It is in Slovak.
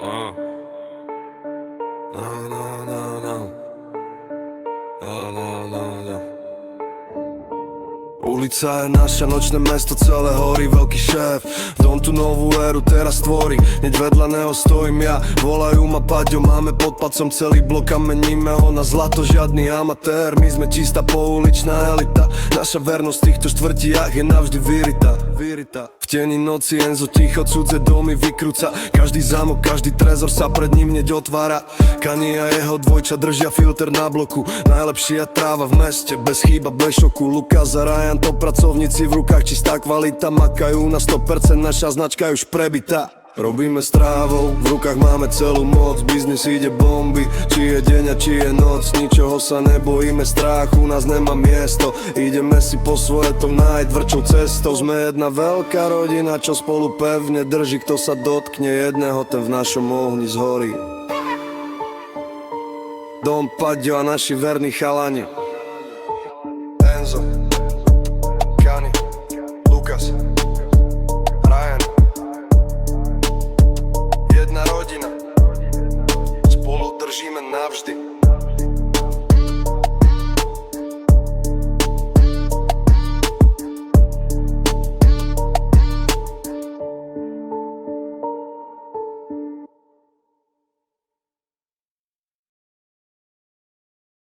No, no, no, no. No, no, no, no. Ulica je naša, nočné mesto, celé horí, veľký šéf. Dom tu novú éru teraz tvorí, hneď vedľa neho stojím ja. Volajú ma Paďo, máme pod pacom celý blok a meníme ho na zlato, žiadny amatér. My sme čistá pouličná elita, naša vernosť v týchto štvrtiach je navždy vyritá. V tieni noci Enzo ticho cudze domy vykrúca, každý zámok, každý trezor sa pred ním hneď otvára. Kani a jeho dvojča držia filter na bloku, najlepšia tráva v meste, bez chýba, bez šoku. Lukas a Ryan to pracovníci, v rukách čistá kvalita, makajú na 100%, naša značka je už prebitá. Robíme s trávou, v rukách máme celú moc, biznis ide bomby, či je deň a či je noc, ničoho sa nebojíme, strach u nás nemá miesto, ideme si po svoje to najtvrdšou cestou. Sme jedna veľká rodina, čo spolu pevne drží, kto sa dotkne jedného, ten v našom ohni zhorí. Dom, Paďo a naši verní chalani Enzo, Kani, Lukas, Ryan. Jedna rodina, spolu držíme navždy.